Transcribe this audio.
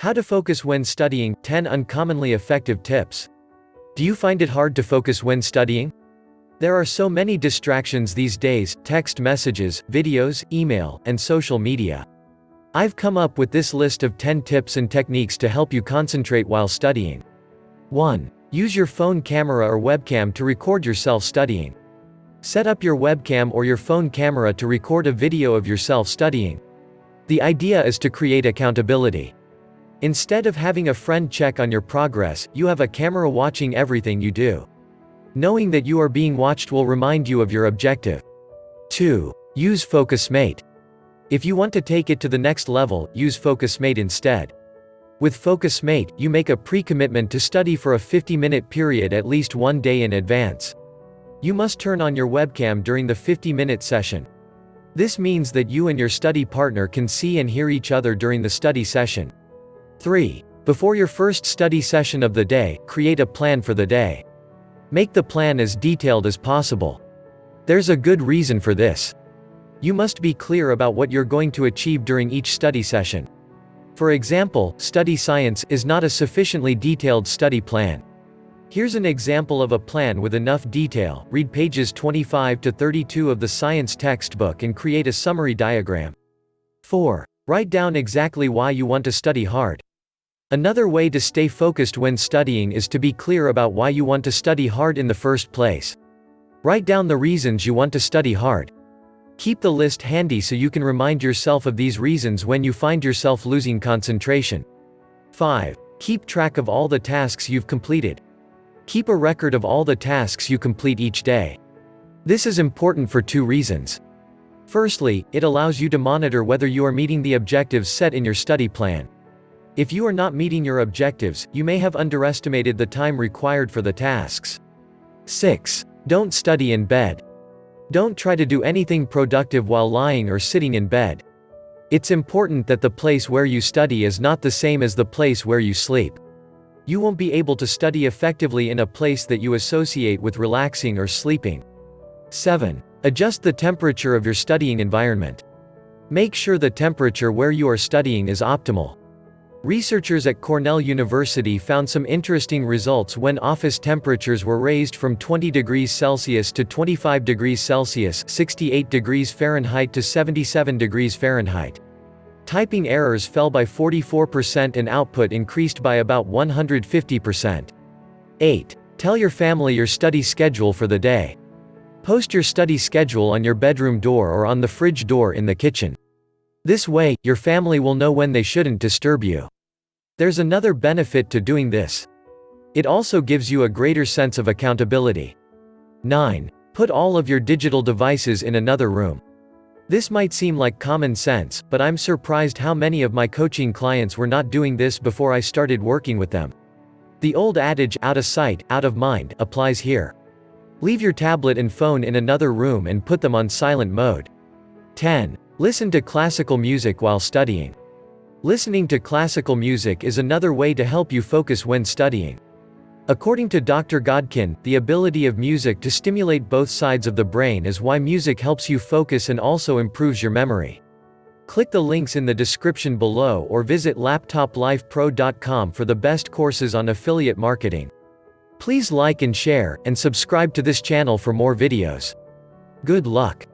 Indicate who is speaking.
Speaker 1: How to focus when studying, 10 uncommonly effective tips. Do you find it hard to focus when studying? There are so many distractions these days: text messages, videos, email, and social media. I've come up with this list of 10 tips and techniques to help you concentrate while studying. 1. Use your phone camera or webcam to record yourself studying. Set up your webcam or your phone camera to record a video of yourself studying. The idea is to create accountability. Instead of having a friend check on your progress, you have a camera watching everything you do. Knowing that you are being watched will remind you of your objective. 2. Use Focusmate. If you want to take it to the next level, use Focusmate instead. With Focusmate, you make a pre-commitment to study for a 50-minute period at least one day in advance. You must turn on your webcam during the 50-minute session. This means that you and your study partner can see and hear each other during the study session. 3. Before your first study session of the day, create a plan for the day. Make the plan as detailed as possible. There's a good reason for this. You must be clear about what you're going to achieve during each study session. For example, study science is not a sufficiently detailed study plan. Here's an example of a plan with enough detail. Read pages 25 to 32 of the science textbook and create a summary diagram. 4. Write down exactly why you want to study hard. Another way to stay focused when studying is to be clear about why you want to study hard in the first place. Write down the reasons you want to study hard. Keep the list handy so you can remind yourself of these reasons when you find yourself losing concentration. 5. Keep track of all the tasks you've completed. Keep a record of all the tasks you complete each day. This is important for two reasons. Firstly, it allows you to monitor whether you are meeting the objectives set in your study plan. If you are not meeting your objectives, you may have underestimated the time required for the tasks. 6. Don't study in bed. Don't try to do anything productive while lying or sitting in bed. It's important that the place where you study is not the same as the place where you sleep. You won't be able to study effectively in a place that you associate with relaxing or sleeping. 7. Adjust the temperature of your studying environment. Make sure the temperature where you are studying is optimal. Researchers at Cornell University found some interesting results when office temperatures were raised from 20 degrees Celsius to 25 degrees Celsius, 68 degrees Fahrenheit to 77 degrees Fahrenheit. Typing errors fell by 44% and output increased by about 150%. 8. Tell your family your study schedule for the day. Post your study schedule on your bedroom door or on the fridge door in the kitchen. This way, your family will know when they shouldn't disturb you. There's another benefit to doing this. It also gives you a greater sense of accountability. 9. Put all of your digital devices in another room. This might seem like common sense, but I'm surprised how many of my coaching clients were not doing this before I started working with them. The old adage, out of sight, out of mind, applies here. Leave your tablet and phone in another room and put them on silent mode. 10. Listen to classical music while studying. Listening to classical music is another way to help you focus when studying. According to Dr. Godkin, the ability of music to stimulate both sides of the brain is why music helps you focus and also improves your memory. Click the links in the description below or visit laptoplifepro.com for the best courses on affiliate marketing. Please like and share, and subscribe to this channel for more videos. Good luck!